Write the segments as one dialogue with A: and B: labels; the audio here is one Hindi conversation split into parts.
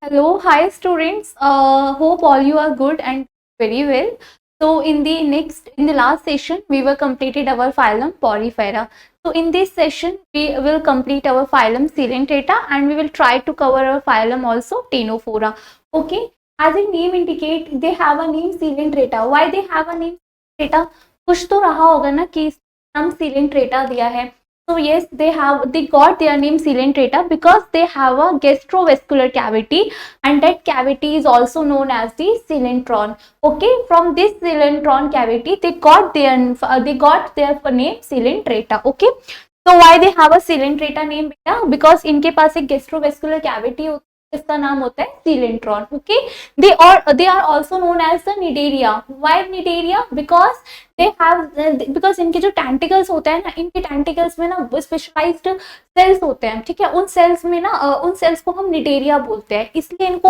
A: Hello, hi students. Hope all you are good and very well. So in the last session, we were completed our phylum Porifera. So in this session, we will complete our phylum Coelenterata and we will try to cover our phylum also Ctenophora. Okay, as the name indicate, they have a name Coelenterata. Why they have a name Coelenterata? कुछ तो रहा होगा ना कि नाम Coelenterata दिया है. So yes, they got their name Coelenterata because they have a gastrovascular cavity, and that cavity is also known as the coelentron. Okay, from this coelentron cavity they got their name Coelenterata. Okay, so why they have a Coelenterata name बेटा? Because इनके पास एक gastrovascular cavity होती है जिसका नाम होता है coelentron. Okay, they are also known as the nidaria. Why nidaria? Because इनके जो टेंटिकल्स होते हैं ना, इनके टेंटिकल्स में ना स्पेशलाइज्ड सेल्स होते हैं. ठीक है, उन सेल्स में ना उन सेल्स को हम निडेरिया बोलते हैं, इसलिए इनको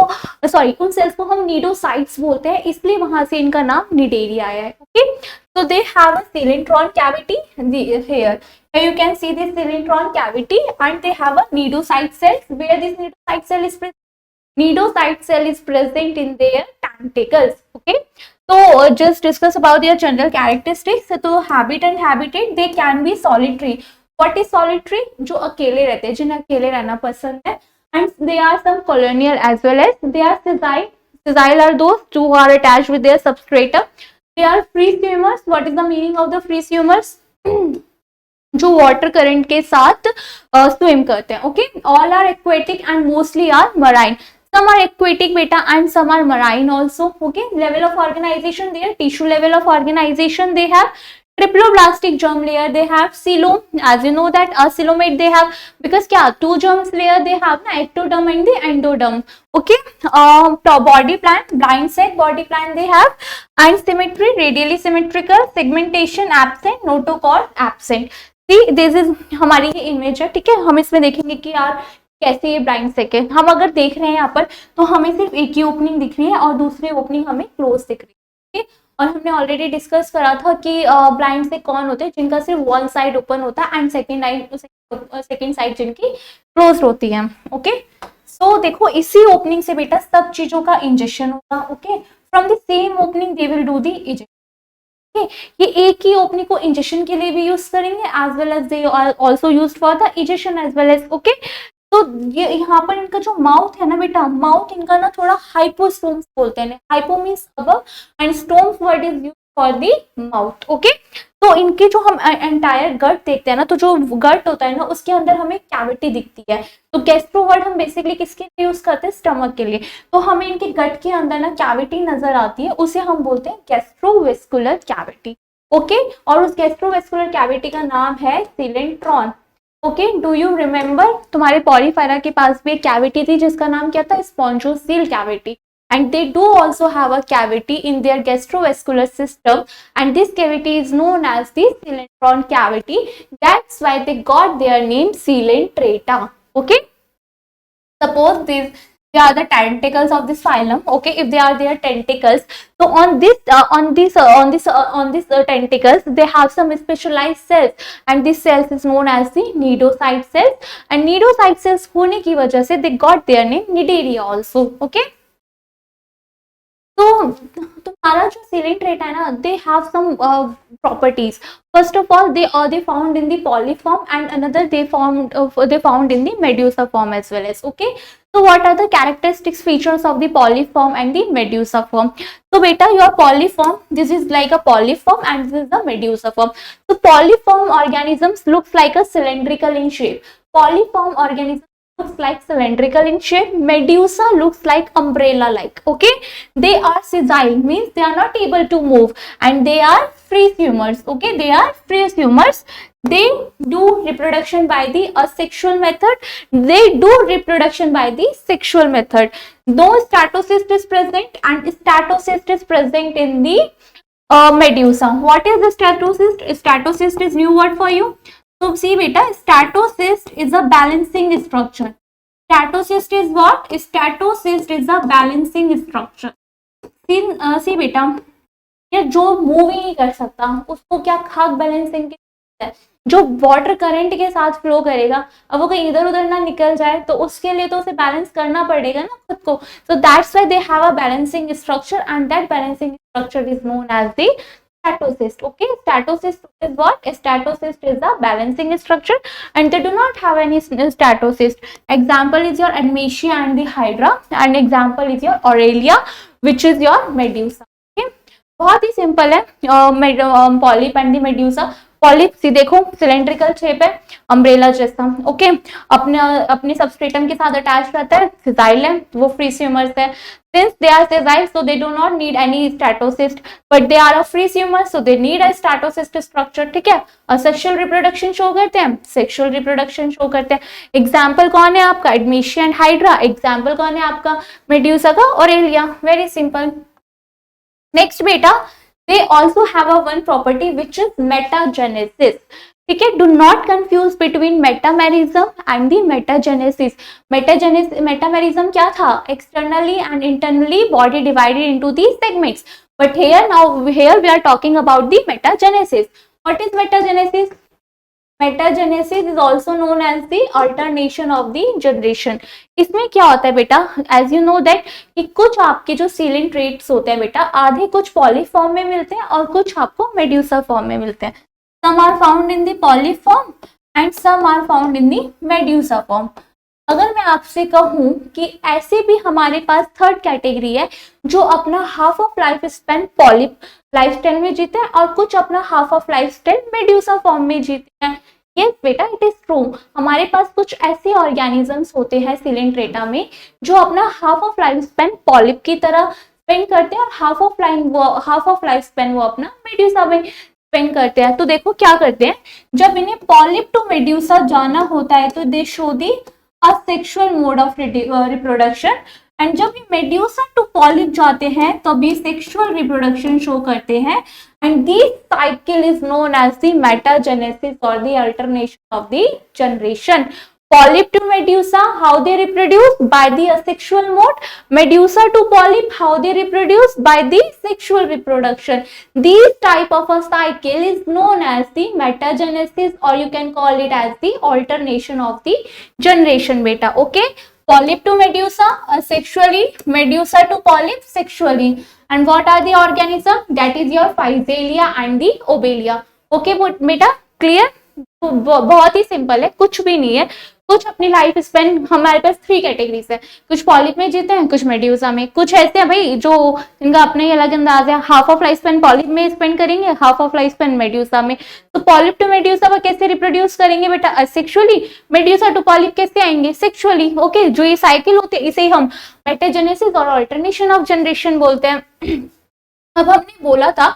A: उन सेल्स को हम नीडोसाइट्स बोलते हैं, इसलिए वहां से इनका नाम निडेरिया आया है. Okay, so they have a coelentron cavity here you can see this coelentron cavity, and they have a nidocyte cells. Where this nidocyte cell is present? Nidocyte cell is present in their tentacles. Okay, so just discuss about their general characteristics. So habit and habitat, they can be solitary. What is solitary? जो अकेले रहते हैं, जिन्हें अकेले रहना पसंद है. And they are some colonial as well as they are sessile. Sessile are those who are attached with their substratum. They are free swimmers. What is the meaning of the free swimmers? जो वाटर करंट के साथ स्विम करते हैं. Okay, all are aquatic and mostly are marine. Some are aquatic beta and some are marine also. Okay, level of organization, their tissue level of organization, they have triploblastic germ layer, they have coelom. As you know that a coelomate they have, because क्या two germs layer they have ना, ectoderm and the endoderm. Okay, body plan, blind sac body plan they have, and symmetry, radially symmetrical, segmentation absent, notochord absent. See, this is हमारी ये इमेज है. ठीक है, हम इसमें देखेंगे कि यार कैसे ये ब्लाइंड सेक है. हम अगर देख रहे हैं यहाँ पर तो हमें सिर्फ एक ही ओपनिंग दिख रही है और दूसरी ओपनिंग हमें क्लोज दिख रही है. और हमने ऑलरेडी डिस्कस करा था कि ब्लाइंड सेक कौन होते हैं, जिनका सिर्फ वन साइड ओपन होता है एंड सेकेंड साइड जिनकी क्लोज होती है. ओके, सो देखो इसी ओपनिंग से बेटा सब चीजों का इंजेक्शन होगा. Okay, from the same opening they will do the injection. ये एक ही ओपनिंग को इंजेक्शन के लिए भी यूज करेंगे as well as they are also used for the injection as well as. Okay, तो ये यहाँ पर इनका जो माउथ है ना बेटा, माउथ इनका ना थोड़ा हाइपोस्टोम्स बोलते हैं. Hypo means above and storms word is used for the mouth. Okay, तो इनके जो हम एंटायर गट देखते हैं ना, तो जो गट होता है ना उसके अंदर हमें कैविटी दिखती है. तो गैस्ट्रो वर्ड हम बेसिकली किसके लिए यूज करते हैं? स्टमक के लिए. तो हमें इनके गट के अंदर ना कैविटी नजर आती है, उसे हम बोलते हैं गैस्ट्रोवेस्कुलर कैविटी. ओके, और उस गैस्ट्रोवेस्कुलर कैविटी का नाम है सीलेंट्रॉन. ओके, डू यू रिमेम्बर तुम्हारे पॉलीफेरा के पास भी एक कैविटी थी जिसका नाम क्या था? Spongocoel cavity. And they do also have a cavity in their gastrovascular system, and this cavity is known as the coelentron cavity. That's why they got their name Coelenterata. Okay, suppose they are the tentacles of this phylum. Okay, if they are their tentacles, so on this tentacles they have some specialized cells, and this cells is known as the nidocyte cells, and nidocyte cells होने की वजह से they got their name nidaria also. Okay, तो तुम्हारा जो Coelenterata है ना, they have some properties. First of all they found in the polyp form and another they found in the medusa form as well as. Okay, so what are the characteristics features of the polyform and the medusa form? So beta, your polyform, this is like a polyform and this is the medusa form. So polyform organisms looks like a cylindrical in shape. Polyform organism looks like cylindrical in shape. Medusa looks like umbrella like. Okay, they are sessile, means they are not able to move, and they are free swimmers. Okay, they are free swimmers. They do reproduction by the asexual method. They do reproduction by the sexual method. Though statocyst is present, and statocyst is present in the medusa. What is the statocyst? Statocyst is new word for you. So see beta, statocyst is a balancing structure. Statocyst is what? Statocyst is a balancing structure. See beta, ये जो मूव ही नहीं कर सकता उसको क्या खाक बैलेंसिंग है जो वाटर करंट के साथ फ्लो करेगा। अब वो कहीं इधर उधर ना निकल जाए तो उसके लिए तो उसे बैलेंस करना पड़ेगा ना खुद को। So that's why they have a balancing structure and that balancing structure is known as the statocyst. Okay, statocyst is what? Statocyst is the balancing structure and they do not have any statocyst. Example is your Admetia and the Hydra, and example is your Aurelia which is your Medusa. Okay, बहुत ही सिंपल है polyp and the medusa. Polyp सी देखो सिलेंड्रिकल शेप है, अम्ब्रेला जैसा। ओके, अपने सबस्ट्रेटम के साथ अटैच रहता है, सिजाइल है, वो फ्री स्विमर्स है। Since they are sessile, so they do not need any statocyst, but they are a free swimmer, so they need a statocyst structure. ठीक है, सेक्सुअल रिप्रोडक्शन शो करते हैं, सेक्सुअल रिप्रोडक्शन शो करते हैं। एग्जाम्पल कौन है आपका? एडमेशिया एंड हाइड्रा। एग्जाम्पल कौन है आपका? मेड्यूसा का ऑरेलिया। Very simple. नेक्स्ट बेटा, they also have a one property which is metagenesis. ठीक है, do not confuse between metamerism and the metagenesis. Metamerism क्या था? Externally and internally body divided into the segments, but here we are talking about the metagenesis. What is metagenesis? Metagenesis is also known as the alternation of the generation. इसमें क्या होता है बेटा? As you know that कि कुछ आपके जो सीलिंग ट्रेट्स होते हैं बेटा, आधे कुछ पॉलीफॉर्म में मिलते हैं और कुछ आपको मेड्यूसा फॉर्म में मिलते हैं। Some are found in the polyform and some are found in the medusa form. अगर मैं आपसे कहूं कि ऐसे भी हमारे पास थर्ड कैटेगरी है जो अपना half of life span polyp life style में जीते हैं और कुछ अपना half of life style medusa form में जीते हैं। यस बेटा, इट इज ट्रू। हमारे पास कुछ ऐसे ऑर्गेनिजम्स होते हैं सिलेंट्रेटा में जो अपना half of life span polyp की तरह स्पेंड करते हैं और हाफ ऑफ लाइफ स्पेन वो अपना मेड्यूसा में स्पेंड करते हैं। तो देखो क्या करते हैं, जब इन्हें पॉलिप टू मेड्यूसा जाना होता है तो दे show the asexual mode of reproduction, and जब ये मेड्यूसा टू पॉलिप जाते हैं तो भी सेक्सुअल रिप्रोडक्शन शो करते हैं, and this cycle is known as the metagenesis और the alternation of the generation. Polyp to medusa, how they reproduce? By the asexual mode. Medusa to polyp, how they reproduce? By the sexual reproduction. This type of a cycle is known as the metagenesis, or you can call it as the alternation of the generation beta. Okay, polyp to medusa asexually, medusa to polyp sexually. And what are the organism? That is your Physalia and the Obelia. Okay beta, clear? तो बहुत ही सिंपल है, कुछ भी नहीं है। कुछ अपनी लाइफ स्पेन, हमारे पास थ्री कैटेगरीज है, कुछ पॉलिप में जीते हैं, कुछ मेड्यूसा में, कुछ ऐसे हैं भाई जो इनका अपना ही अलग अंदाज है, half of life span polyp में स्पेंड करेंगे, half of life span medusa में। तो पॉलिप टू मेड्यूसा वो कैसे रिप्रोड्यूस करेंगे बेटा? असेक्सुअली। मेड्यूसा टू पॉलिप कैसे आएंगे? सेक्सुअली। ओके, जो ये साइकिल होते हैं इसे हम मेटाजेनेसिस और अल्टरनेशन ऑफ जनरेशन बोलते हैं। अब हमने बोला था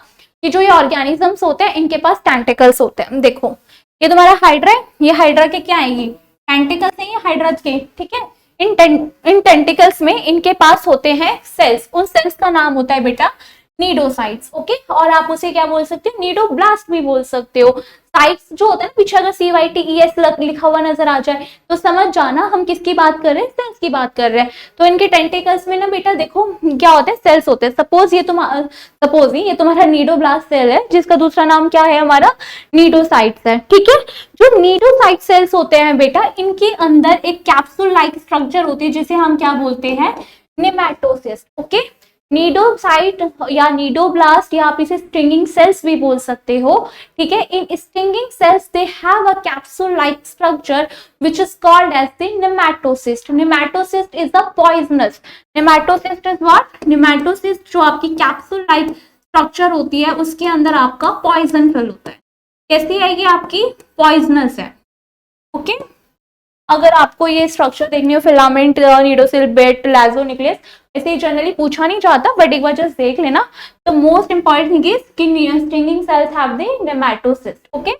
A: कि जो ये ऑर्गेनिजम्स होते हैं इनके पास टेंटिकल्स होते हैं। देखो ये तुम्हारा हाइड्रा है, ये हाइड्रा के क्या आएगी? टेंटिकल्स हैं ये हाइड्रा के। ठीक है, इन टेंटिकल्स में इनके पास होते हैं सेल्स, उन सेल्स का नाम होता है बेटा नीडोसाइट्स। ओके, और आप उसे क्या बोल सकते हो? नीडोब्लास्ट भी बोल सकते हो। साइट्स जो होता है ना, पीछे अगर CYTES लिखा हुआ नजर आ जाए तो समझ जाना हम किसकी बात कर रहे हैं, सेल्स की बात कर रहे हैं। तो इनके टेंटिकल्स में ना बेटा देखो क्या होता है, सेल्स होते हैं। सपोज ये तुम्हारा नीडोब्लास्ट सेल है जिसका दूसरा नाम क्या है हमारा? नीडोसाइट्स है। ठीक है, जो नीडोसाइट सेल्स होते हैं बेटा इनके अंदर एक कैप्सूल लाइक स्ट्रक्चर होती है जिसे हम क्या बोलते हैं? नेमेटोसिस्ट। ओके, नीडोसाइट या नीडोब्लास्ट या आप इसे स्ट्रिंगिंग सेल्स भी बोल सकते हो। ठीक है, in stinging cells they have a capsule like structure which is called as the nematocyst. Nematocyst is the poisonous. Nematocyst is what? Nematocyst जो आपकी कैप्सूल लाइक स्ट्रक्चर होती है उसके अंदर आपका पॉइजन फिल होता है। कैसी आएगी आपकी? पॉइजनस है। ओके, अगर आपको ये स्ट्रक्चर देखनी हो, फिलामेंट, नीडोसिल, बेट, लाजो, न्यूक्लियस, ऐसे जनरली पूछा नहीं जाता बट एक बार जस्ट देख लेना। तो मोस्ट इंपॉर्टेंट थिंग इज कि stringing cells have the nematocyst. Okay,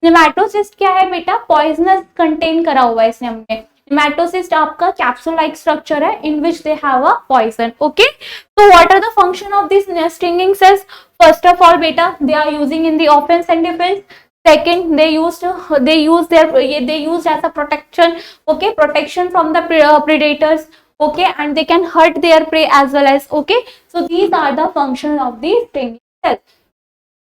A: nematocyst क्या है बेटा? पॉइजनस कंटेन करा हुआ है इसने हमने। नेमेटोसिस्ट आपका कैप्सूल लाइक स्ट्रक्चर है in which they have a poison. Okay, तो what are the function of this stinging cells? First of all बेटा they are using in the offense and defense. Second, they used as a protection. Okay, protection from the predators. Okay, and they can hurt their prey as well as. Okay, so these are the function of the stinging cells.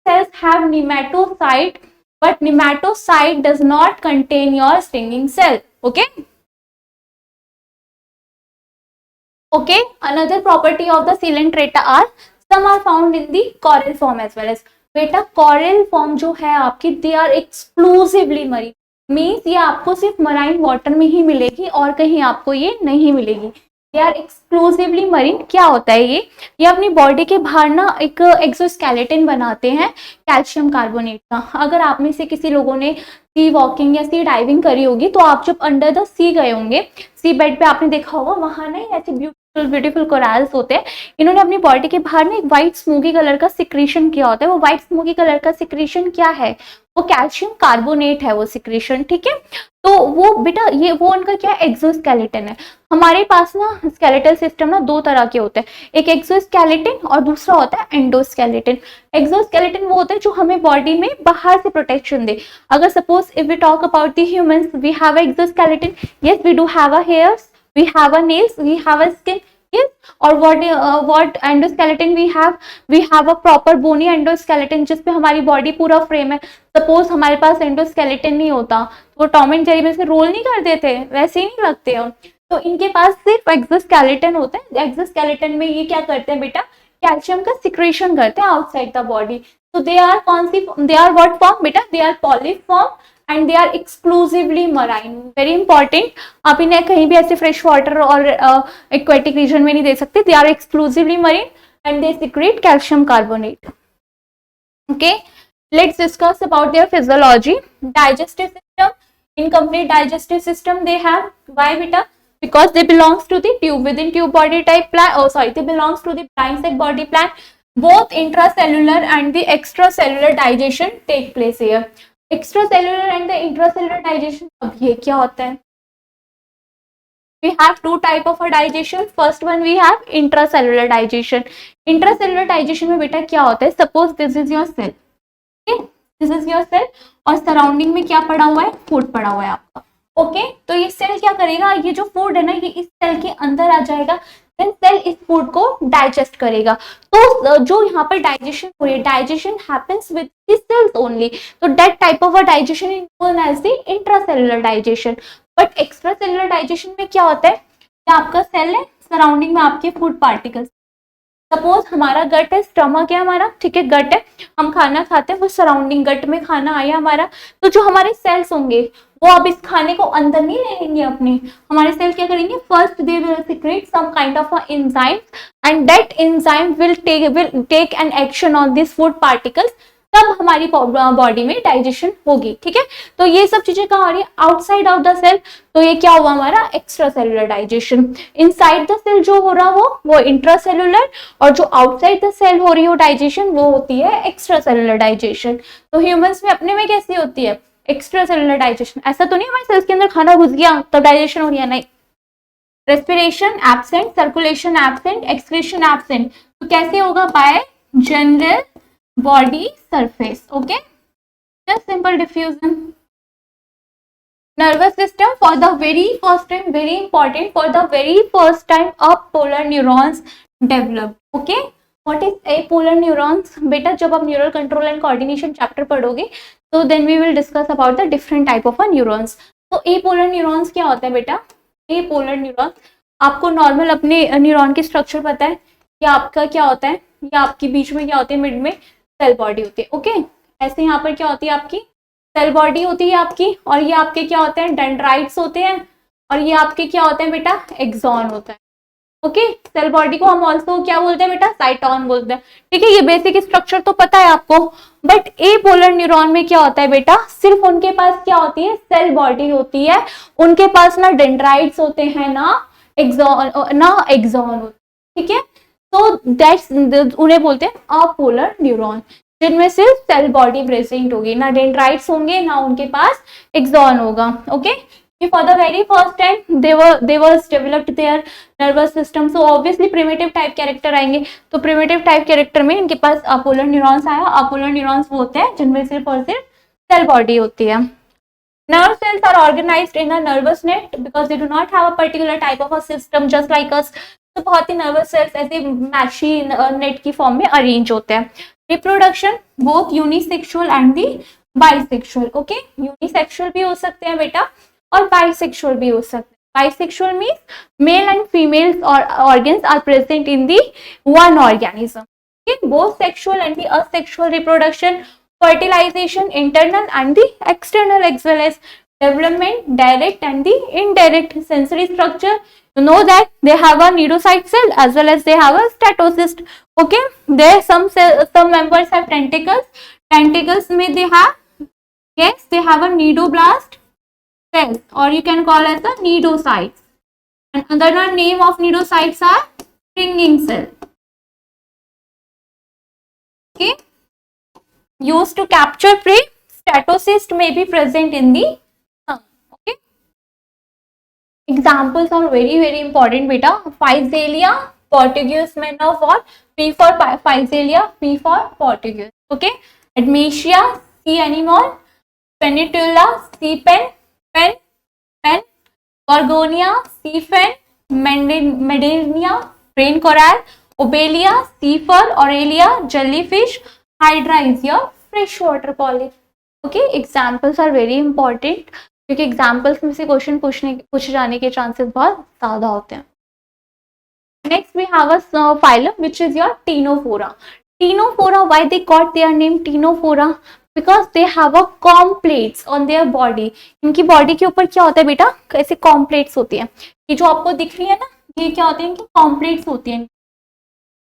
A: Cells have nematocyte but nematocide does not contain your stinging cell. Okay. Okay, another property of the coelenterata are some are found in the coral form as well as. बेटा coral form जो है आपकी they are exclusively marine, means ये आपको सिर्फ मराइन वाटर में ही मिलेगी और कहीं आपको ये नहीं मिलेगी. They are exclusively marine. क्या होता है ये अपनी बॉडी के बाहर ना एक एक्सोस्केलेटन बनाते हैं कैल्शियम कार्बोनेट का. अगर आप में से किसी लोगों ने सी वॉकिंग या सी डाइविंग करी होगी तो आप जब अंडर द सी गए होंगे, सी बेड पे आपने देखा होगा वहां ना ऐसे ब्यूटीफुल कोरल्स होते हैं. इन्होंने अपनी बॉडी के बाहर ना एक व्हाइट स्मोकी कलर का सिक्रीशन किया होता है. वो व्हाइट स्मोकी कलर का सिक्रीशन क्या है? वो कैल्शियम कार्बोनेट है वो सिक्रीशन. ठीक है, तो वो बेटा ये वो उनका क्या एक्सोस्केलेटन है. हमारे पास ना स्केलेटल सिस्टम ना दो तरह के होते हैं, एक एक्सोस्केलेटन और दूसरा होता है एंडोस्केलेटन. एक्सोस्केलेटन वो होता है जो हमें बॉडी में बाहर से प्रोटेक्शन दे. अगर suppose if we talk about the humans, we have exoskeleton, yes we do have a hairs, we have a nails, we have a skin, yes. or what endoskeleton we have a proper bony endoskeleton जिसपे हमारी बॉडी पूरा फ्रेम है. सपोज हमारे पास एंडोस्केलेटन नहीं होता तो वो टॉम एंड जेरी में से रोल नहीं कर देते, वैसे ही नहीं लगते हो. तो इनके पास सिर्फ एक्सोस्केलेटन होता है. एक्सोस्केलेटन में ये क्या करते हैं बेटा, कैल्शियम का सिक्रेशन करते हैं आउटसाइड द बॉडी. तो दे आर कौन सी, दे आर व्हाट फॉर्म बेटा, they are polyp form and they are exclusively marine. Very important, आप इन्हें कहीं भी ऐसे फ्रेश वाटर और एक्वेटिक रीजन में नहीं दे सकते. They are exclusively marine and they secrete calcium carbonate. Okay, let's discuss about their physiology. Digestive system, incomplete digestive system they have. Why बेटा? because they belongs to the tube within tube body type plant. Oh sorry, they belongs to the blind sac body plant. Both intracellular and the extracellular digestion take place here. Extracellular and the intracellular digestion, अब ये क्या होता है? We have two type of a digestion. First one we have intracellular digestion. Intracellular digestion में बेटा क्या होता है? Suppose this is your cell, okay? This is your cell और सराउंडिंग में क्या पड़ा हुआ है? फूड पड़ा हुआ है आपका. ओके, तो ये सेल क्या करेगा? ये जो फूड है ना ये इस सेल के अंदर आ जाएगा. देन सेल इस फूड को डाइजेस्ट करेगा. तो जो यहाँ पर डाइजेशन हो रही है, digestion happens with the cells only. तो that type of a digestion is known as the intracellular digestion. But extra cellular digestion में क्या होता है? आपका सेल है, सराउंडिंग में आपके फूड पार्टिकल्स. सपोज हमारा गट है, स्टमक है हमारा, ठीक है, गट है, हम खाना खाते हैं, वो सराउंडिंग गट में खाना आया हमारा. तो जो हमारे सेल्स होंगे वो अब इस खाने को अंदर नहीं ले लेंगे अपने. हमारे सेल क्या करेंगे? First they will secrete some kind of enzyme and that enzyme will take an action on this food particles. तब हमारी बॉडी में डाइजेशन होगी. ठीक है, तो ये सब चीजें कहाँ हो रही है? Outside of the cell. तो ये क्या हुआ हमारा? Extra cellular digestion. Inside the cell जो हो रहा वो इंट्रासेलुलर, और जो आउटसाइड द सेल हो रही हो डाइजेशन वो होती है एक्स्ट्रा सेलुलर डाइजेशन. तो ह्यूमंस में अपने में कैसी होती है? Extra cellular digestion. ऐसा तो नहीं हमारे सेल्स के अंदर खाना घुस गया तब डाइजेशन हो रही है, नहीं. Respiration absent, circulation absent, excretion absent. तो कैसे होगा? Bye general body surface. Okay, just simple diffusion. Nervous system, for the very first time, very important, for the very first time apolar neurons developed. Okay, what is apolar neurons? बेटा जब आप neural control and coordination chapter पढ़ोगे तो then we will discuss about the different type of neurons. तो एपोलर न्यूरॉन्स क्या होता है बेटा? एपोलर न्यूरॉन्स, आपको नॉर्मल अपने न्यूरॉन की स्ट्रक्चर पता है. या आपका क्या होता है? या आपके बीच में क्या होते हैं? मिड में सेल बॉडी होती है. ओके, ऐसे यहाँ पर क्या होती है? आपकी सेल बॉडी होती है आपकी, और ये आपके क्या होते हैं? डेंड्राइट्स होते हैं, और ये आपके क्या होते हैं बेटा? एक्सॉन होता है. ओके, सेल बॉडी को हम ऑल्सो क्या बोलते हैं बेटा? साइटोन बोलते हैं. ठीक है, ये बेसिक स्ट्रक्चर तो पता है आपको. बट एपोलर न्यूरॉन में क्या होता है बेटा? सिर्फ उनके पास क्या होती है? सेल बॉडी होती है. उनके पास ना डेंड्राइट्स होते हैं ना एक्सॉन होते. ठीक है, तो दैट्स उन्हें बोलते हैं अपोलर न्यूरॉन, जिनमें सिर्फ सेल बॉडी प्रेजेंट होगी, ना डेंड्राइट्स होंगे ना उनके पास एक्सॉन होगा. Okay, for the very first time they was developed their nervous system. so obviously primitive type character आएंगे. तो primitive टाइप कैरेक्टर में इनके पास अपोलर न्यूरॉन्स आया. अपोलर न्यूरॉन्स वो होते हैं जिनमें सिर्फ और सिर्फ सेल बॉडी होती है. Nerve cells are organized in a nervous net because they do not have a particular type of a system just like us. तो बहुत ही नर्वस सेल्स ऐसे मैशी नेट की फॉर्म में अरेंज होते हैं. Reproduction, both unisexual and the bisexual, okay, unisexual भी हो सकते हैं बेटा और बाइसेक्सुअल भी हो सकते हैं। Bisexual means male and female organs are present in the one organism. Okay, both sexual and the asexual reproduction, fertilization, internal and the external, as well as development, direct and the indirect sensory structure. You know that they have a nidocyte cell as well as they have a statocyst. Okay, there some members have tentacles. Tentacles may they have, yes, they have a nidoblast cells, or you can call as the nidocytes. And another name of nidocytes are springing cell. Okay, used to capture prey. Statocyst may be present in the tongue. Okay, examples are very important beta. Physalia, Portuguese manner of what? P for Physalia, P for Portuguese. Okay, Admesia, sea anemone. Penitula, sea pen, pen. Gorgonia, sea fen. Medenia, brain coral. Obelia, sea fur. Aurelia, jellyfish. Hydra is your freshwater polyp. Okay, examples are very important क्योंकि एग्जाम्पल्स में से क्वेश्चन पूछे जाने के चांसेस बहुत ज्यादा होते हैं. Next we have a phylum which is your ctenophora. Ctenophora, why they got their name ctenophora? Because they have a comb plates on their body. इनकी बॉडी के ऊपर क्या होता है बेटा? ऐसे कॉम्प्लेट्स होती है. ये जो आपको दिख रही है ना, ये क्या होते हैं? इनकी कॉम्प्लेट्स होती है.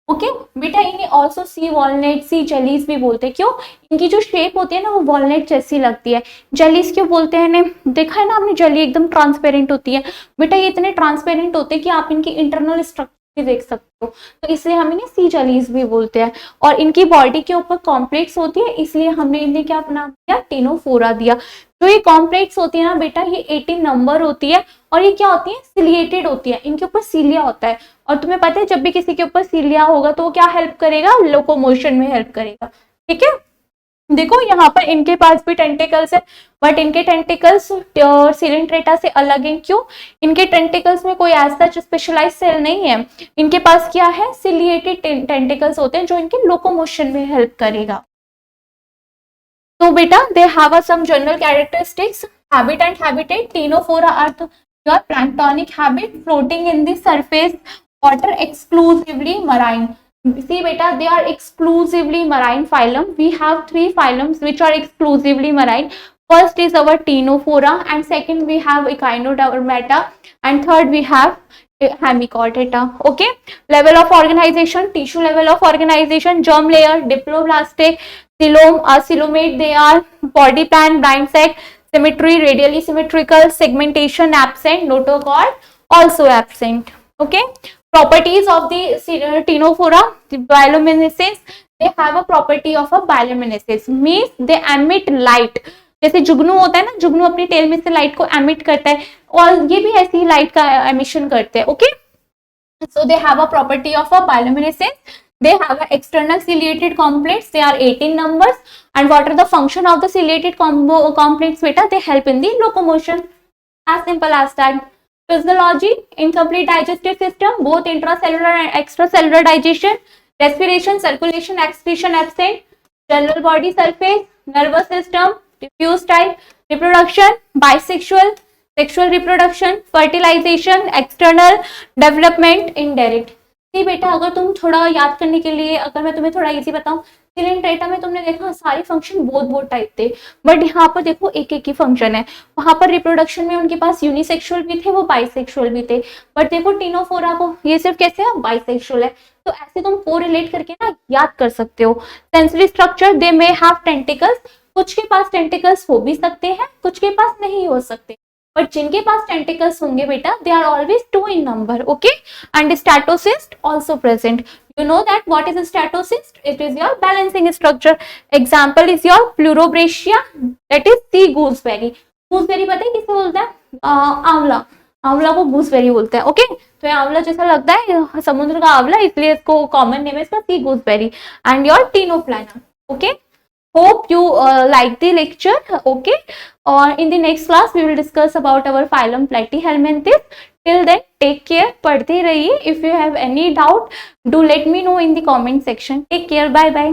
A: ओके बेटा, इन्हें ऑल्सो सी वॉलनट, सी जेलीज भी बोलते हैं. क्यों? इनकी जो शेप होती है ना वो वॉलनट जैसी लगती है. जेलीज क्यों बोलते हैं इन्हें? देखा है ना आपने, जेली एकदम ट्रांसपेरेंट होती है. बेटा ये इतने ट्रांसपेरेंट होते हैं कि आप इनकी इंटरनल स्ट्रक्चर भी देख सकते हो, तो इसलिए हम इन्हें सी जेलीज भी बोलते हैं. और इनकी बॉडी के ऊपर कॉम्प्लेक्स होती है, इसलिए हमने इन्हें क्या नाम दिया? टीनोफोरा दिया. जो ये कॉम्प्लेक्स होती है ना बेटा, ये 18 नंबर होती है और ये क्या होती है? सिलिएटेड होती है. इनके ऊपर सीलिया होता है. और तुम्हें पता है जब भी किसी के ऊपर सीलिया होगा तो वो क्या हेल्प करेगा? लोकोमोशन में हेल्प करेगा. ठीक है, देखो यहाँ पर इनके पास भी टेंटिकल्स है, बट इनके टेंटिकल्स सिलेंट्रेटा से अलग है. क्यों? इनके टेंटिकल्स में कोई ऐसा स्पेशलाइज सेल नहीं है. इनके पास क्या है? सिलिएटेड टेंटिकल्स होते हैं जो इनके लोकोमोशन में हेल्प करेगा. तो बेटा दे हैव सम general characteristics. Habit and habitat. Ctenophora are your planktonic habit, floating in the surface water, exclusively marine. See beta, they are exclusively marine phylum. We have 3 phylums which are exclusively marine. First is our Ctenophora, and second we have Echinodermata, and third we have Hemichordata. Okay, level of organization, tissue level of organization, germ layer, diploblastic, coelom, coelomate. They are body plan, brain sac, symmetry, radially symmetrical, segmentation absent, notochord also absent. Okay, properties of the Ctenophora, the bioluminescence. They have a property of a bioluminescence, means they emit light. जैसे जुगनू होता है ना, जुगनू अपनी टेल में से लाइट को एमिट करता है, और ये भी ऐसी ही लाइट का एमिशन करते हैं. Okay, so they have a property of a bioluminescence. They have a external ciliated complex. They are 18 numbers. And what are the function of the ciliated complex beta? They help in the locomotion. As simple as that. Physiology, incomplete digestive system, both intracellular and extracellular digestion, respiration, circulation, excretion absent, general body surface, nervous system, diffuse type, reproduction, bisexual, sexual reproduction, fertilization, external, development, indirect. See बेटा, अगर तुम थोड़ा याद करने के लिए, अगर मैं तुम्हें थोड़ा इजी बताऊं, सिलेंट्रेटा में तुमने देखा सारे फंक्शन बहुत टाइप थे, बट यहाँ पर देखो एक ही फंक्शन है. वहां पर रिप्रोडक्शन में उनके पास यूनिसेक्सुअल भी थे, वो बाइसेक्सुअल भी थे, बट देखो टीनोफोरा को ये सिर्फ कैसे है? बाइसेक्सुअल है. तो ऐसे तुम कोरिलेट करके ना याद कर सकते हो. Sensory structure, they may have tentacles. कुछ के पास टेंटिकल्स हो भी सकते हैं, कुछ के पास नहीं हो सकते, बट जिनके पास टेंटिकल्स होंगे बेटा, they are always 2 in number. Okay, and statocyst also present. You know that what is a statocyst? It is your balancing structure. Example is your Pleurobracia, that is sea gooseberry. Gooseberry पता है किसे बोलते हैं? आंवला. आंवला को gooseberry बोलते हैं. ओके, तो ये आंवला जैसा लगता है, समुद्र का आंवला, इसलिए इसको कॉमन नेम है इसका sea gooseberry. And your Tinoplanum. Okay, hope you like the lecture. Okay, or in the next class we will discuss about our phylum Platyhelminthes. Till then, take care. पढ़ते रहिए. If you have any doubt, do let me know in the comment section. Take care. Bye bye.